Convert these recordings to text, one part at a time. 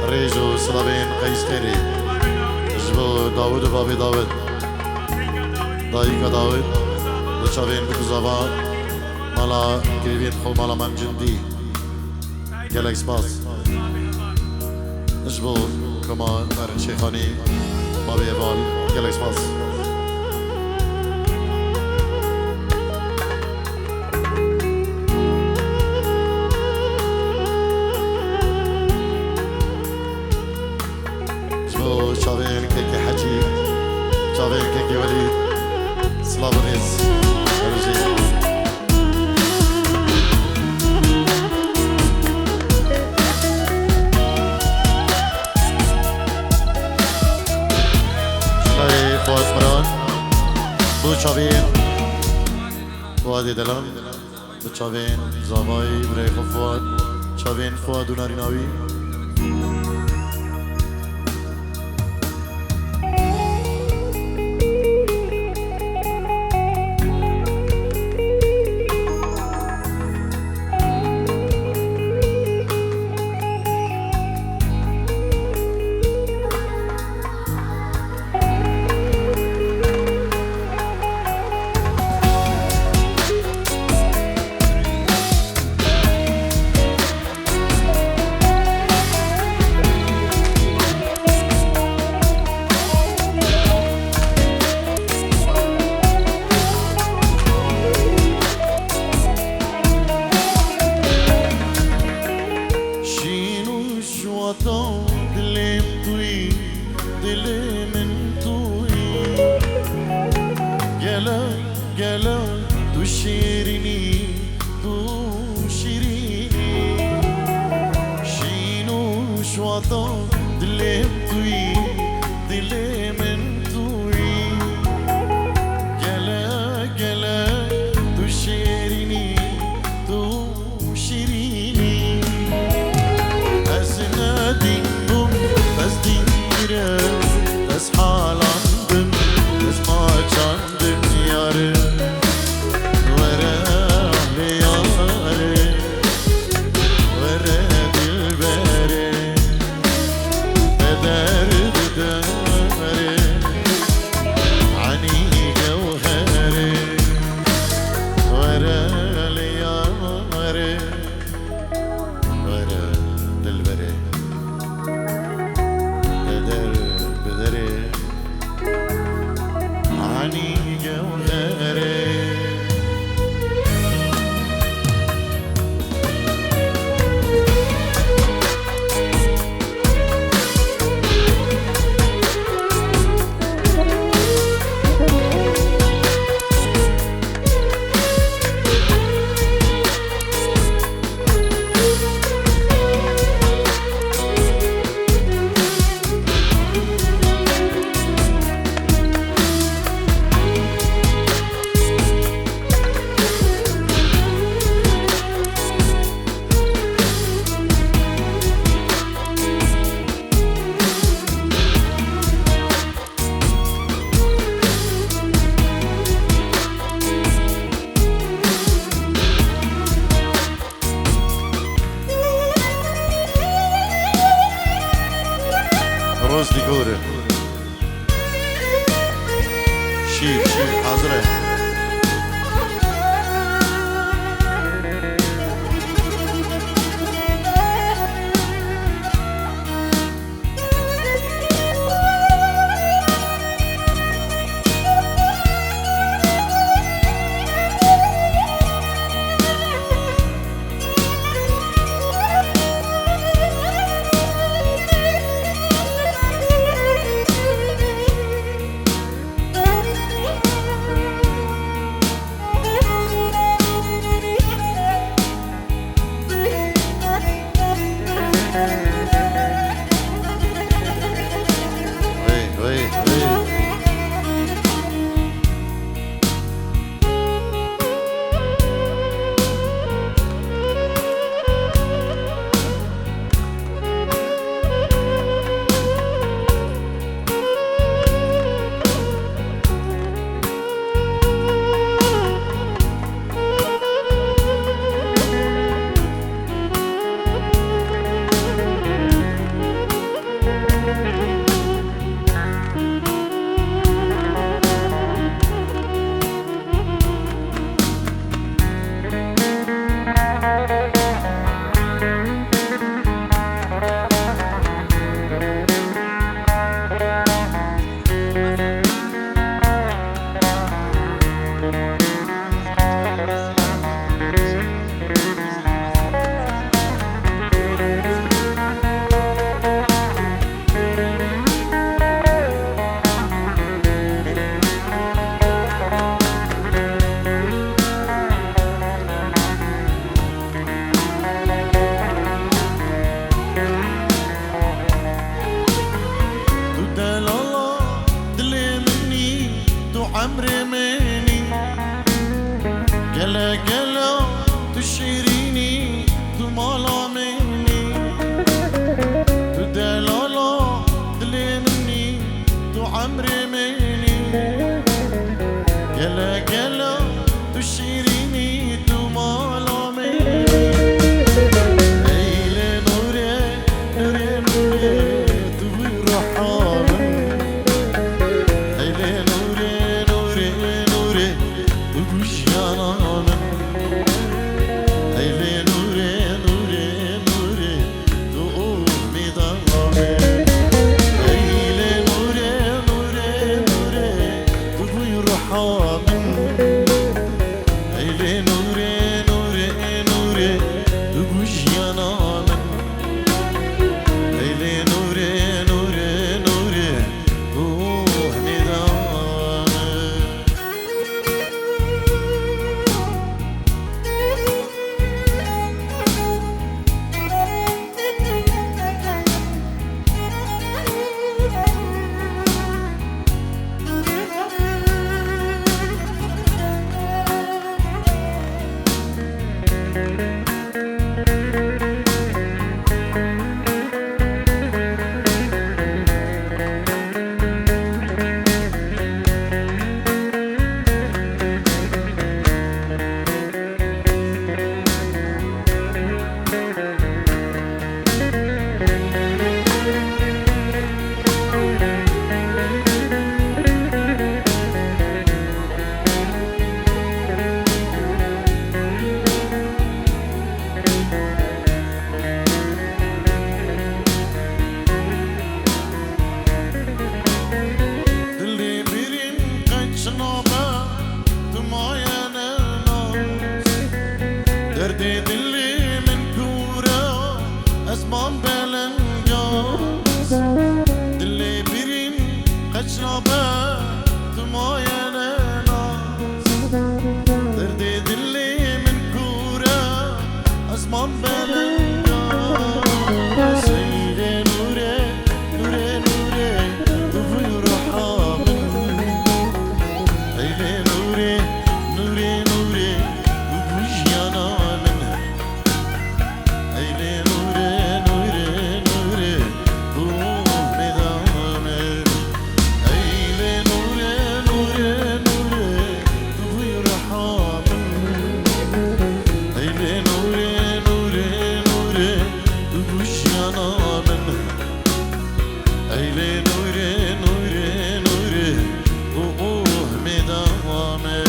ريجو سلابين قيس خيري جبو داود و بابي داود دايكا داود لشابين بكزابا مالا كريبين خو مالا من جندي جالك سباس جبو كما نار شيخاني بابي بال جالك سباس شاوين كيكي حجي شاوين كيكي وليد سلابنيز ورجي شلاي فواز مران بو شاوين فوادي دلم بو شاوين زاواي بريخ فواد شاوين فواد وناريناوي عمري مني قلا قلا تشيريني تمالا مني تدلالا دلي مني تو عمري مني قلا قلا تشيريني تمالا مني ايلي نوري نوري نوري تبي رحامن ايلي نوري نوري نوري تبي جانامن ايلي نوري نوري نوري تقومي ضامن ايلي نوري نوري نوري تبي رحامن ايلي نوري نوري نوري تبي جانامن ايلي نوري نوري نوري تقومي ضامن اللي بيرين قد شنابه دمايا ناس دردي دلي من كورة أزمان بلنجاز دلي بيرين قد شنابه دمايا ناس دردي دلي من كورة أزمان بلنجاز سيدي نوري نوري نوري تفي رحامن ايلي نوري نوري نوري وبوجيانا منها ايلي نوري نوري نوري قومي ضامن ايلي نوري نوري نوري تفي رحامن ايلي نوري نوري نوري وبوجيانا منها ايلي نوري نوري نوري وقومي ضامن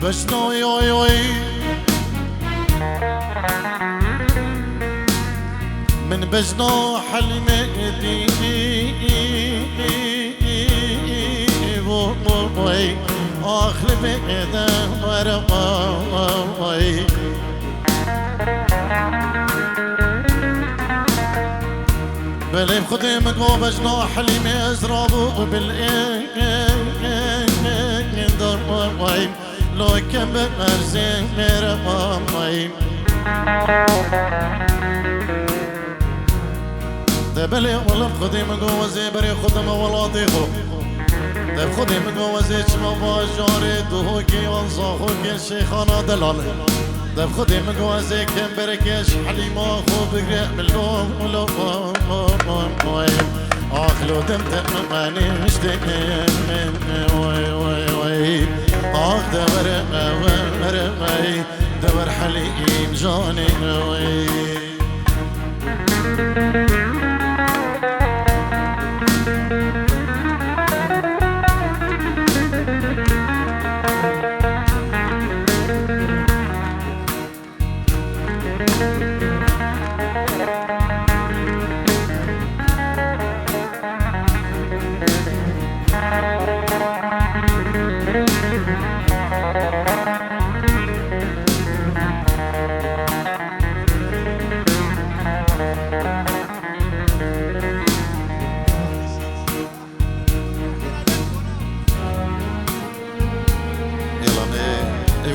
بشنو يوي يوي من بجنو حلمتي بوي اخر بيدا ورقاي بلي بخدي مدمو بجنو حلمي ازرابو بالإيه دار لو كم بمرزين مرمامي دبلي والله بخدي من جوا زبري خدم ولا طيخو دب خدي من جوا زيت ما جاري دوكي وانصاخوكي الشيخانة دلالي دب خدي من جوا زي كم بركش حليمة خو بقرأ من لوم ولوم اخلو دمت ماني مشتكي وي وي وي اخ دور مرمي دور حليم جاني وي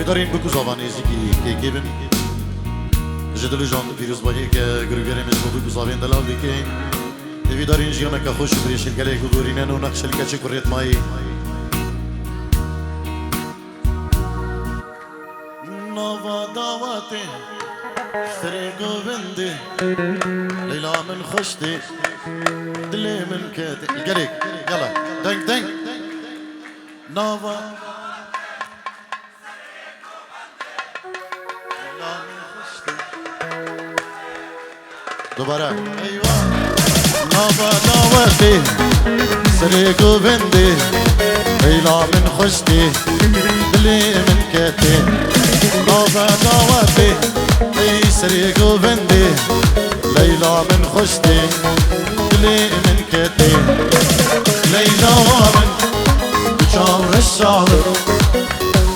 دارین بکو زبانی زیکی که بن جدل جان پیروز باید که گروگری مجموع بکو زبان دلال دیگه دوی دارین جیانه که خوش بریشل گله کدورینن و نقشل که چه کریت مایی نوا دعوته سری گوونده لیلا من خوشتی دلی من کتی الگریک یلا دنگ دنگ نوا دوباره ایوه نوا دعوته سری گوونده لیلا من خوشتی دلی من کتی نوا دعوته ای سری گوونده لیلا من خوشتی دلی من کتی لیلا من بچار الشعر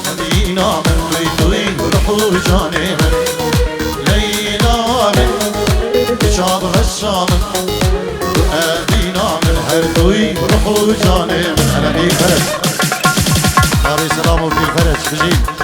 مدينة من بيتوي روحو جاني من ليلى من بشاطر الشام مدينة من هردوي روحو جاني من هلا في فرج عليه السلام وفي الفرج بجيب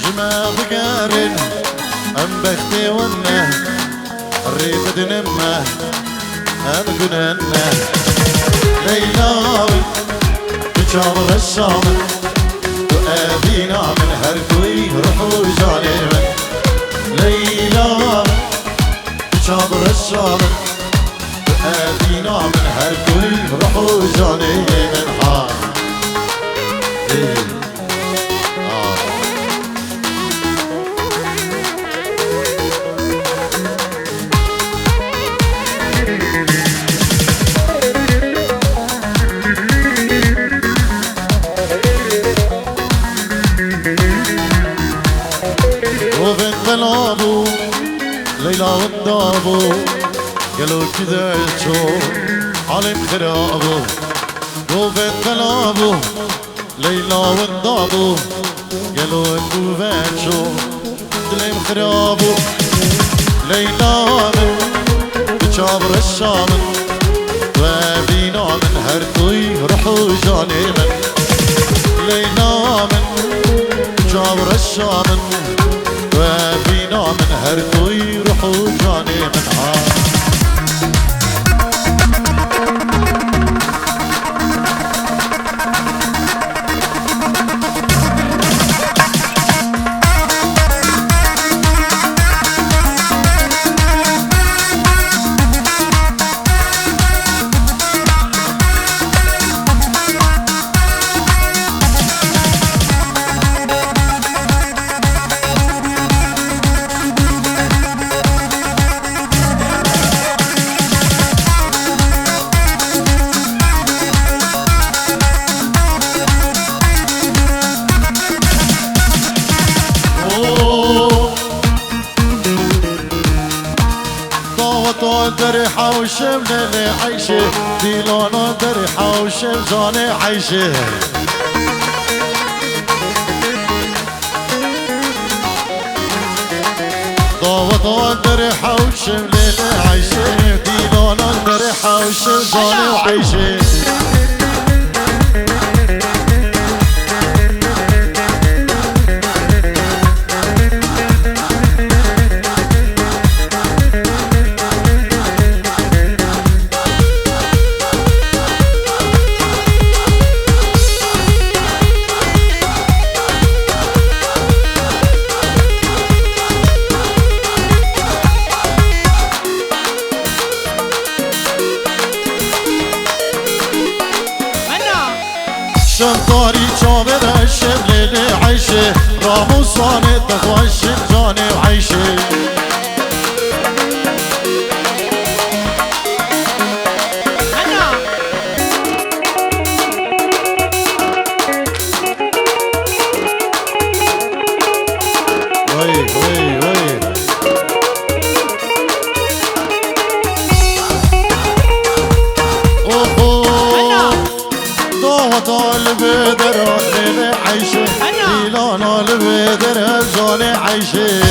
جما بقارن أم بختي ونه ريبد نمه أم قننه ليلى بجابر الشام وأبينا من هركوي روحو جانب ليلى بجابر الشام وأبينا من هركوي روحو جانب ها ليلى والضابو قالوا كذا الشوق عالم خرابو قوفت بلابو ليلى والضابو قالوا كذا الشوق دلم خرابو ليلى من بجابر الشام وابينا من هرتوي روحو جانبا ليلى من بجابر الشام وابينا من هرتوي روحو جاني من درحة وشمنا لعيشة ديلانا درحة وشمزانة عيشة ضوضان درحة وشمنا لعيشة ديلانا درحة وشمزانة عيشة عيشي رامو صاني تخوش جاني وعيشي البدر ليلي عيشي ليلانا البدر جاني عيشي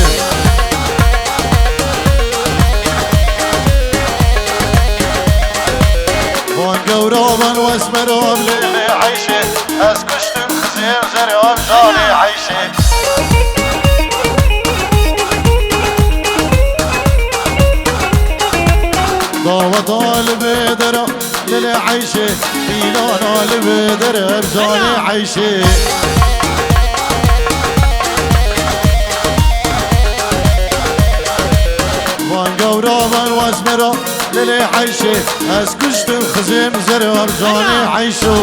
وان قورابا واسمراب ليلي عيشي اسكشتم خزير زرياب جاني عيشي ضاوة البدر ليلي عيشي ليلانا البدر بجاني عيشي وان قورابا واسمرا ليلي عيشي اسكشت خزيم زرع بجاني عيشو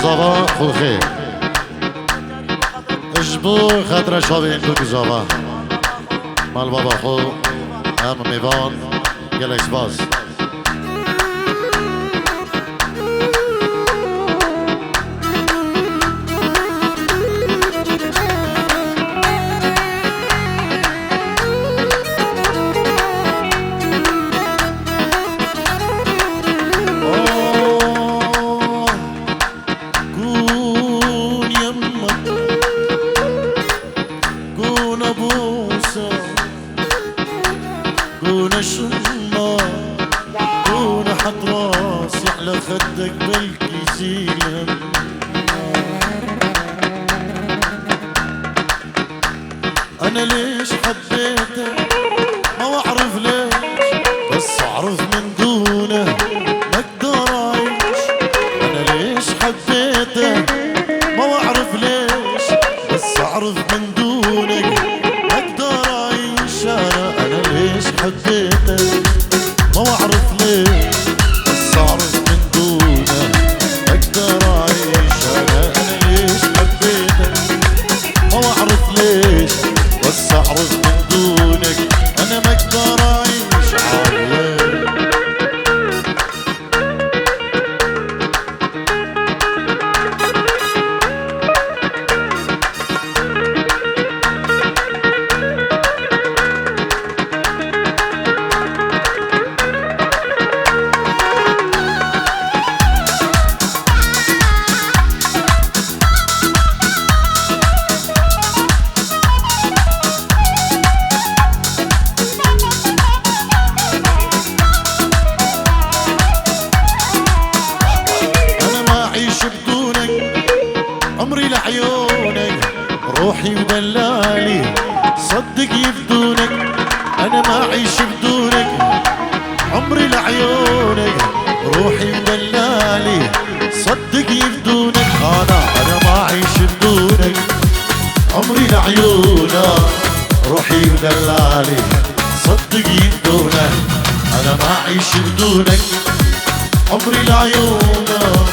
زاوا خود خیر اجبو خطر شابین تو زاوا مال بابا خو هم میوان گلکس باز خدك بالكيسين انا ليش حبيتك ما اعرف ليش بس اعرف من دونه ما اقدر اعيش انا ليش حبيتك ما اعرف ليش بس اعرف من دونك ما اقدر اعيش انا ليش حبيتك ما اعرف ليش بس اعرف بس اعرف من دونك انا ما اقدر اعيش عليك عمري لعيونك روحي ودلالي صدق يفدونك انا ما اعيش بدونك عمري لعيونك روحي ودلالي صدق يفدونك انا ما اعيش بدونك عمري لعيونك روحي ودلالي صدق يفدونك انا ما اعيش بدونك عمري لعيونك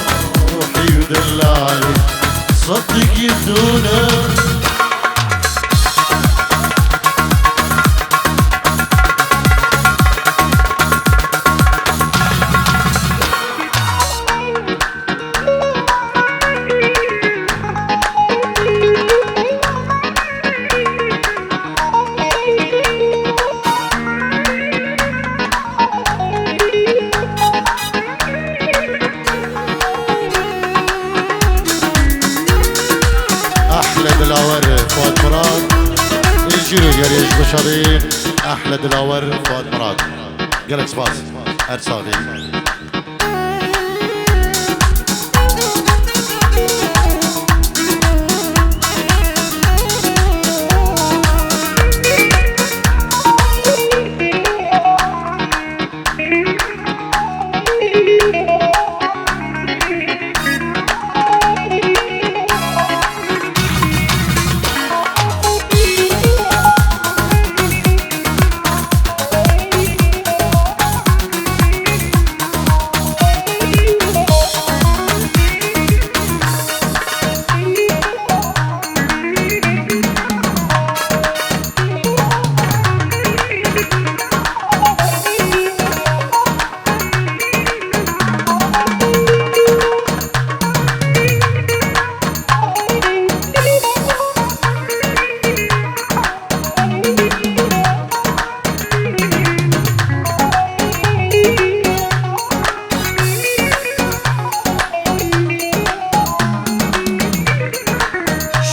روحي ودلالي صدق يفدونك شباب احلى دلاور فؤاد مراد قالك سباس ارصاغي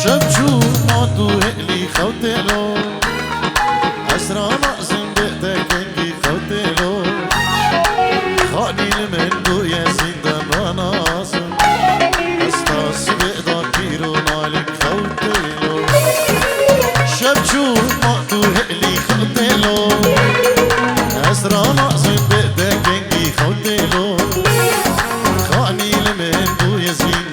شبشو مادو هقلي خوتلو أسرع نقزم بقدك انجي خوتلو خاني المندو يا زين مناصم استاس بقدر كيرو نالك خوتلو شبشو مادو هقلي خوتلو أسرع نقزم بقدك انجي خوتلو خاني المندو يا زين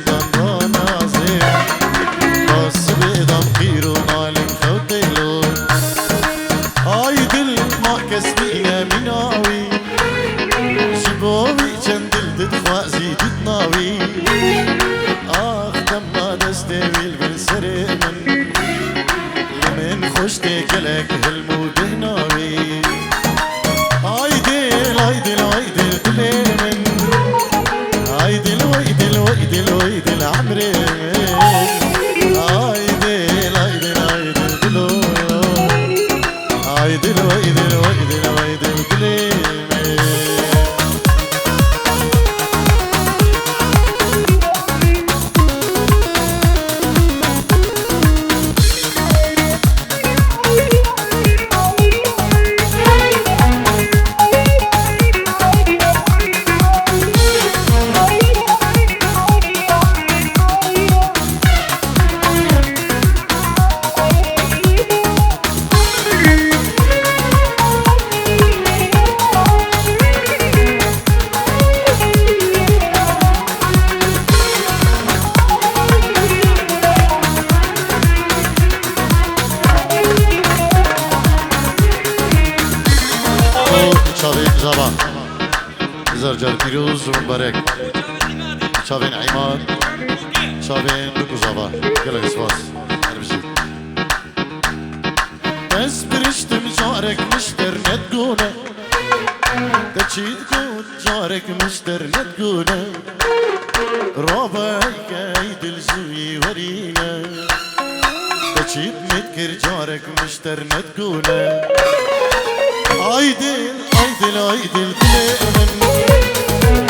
خوشتك لك هالمود هناوي عايدل عايدل عايدل كلمن عايدل ويدل ويدل ويدل عمري عايدل عايدل عايدل كلو عايدل ويدل ويدل ويدل كلمن شابين زبا زرجر بيروز ومبارك شابين عماد شابين بكو زبا قلق اسواس اربجي بس برشتم جارك مشتر نتقونه تشيد كون جارك مشتر نتقونه رابعك ايد الزوي ورينا تشيد متكر جارك مشتر نتقونه عايدل عايدل عايدل كلمن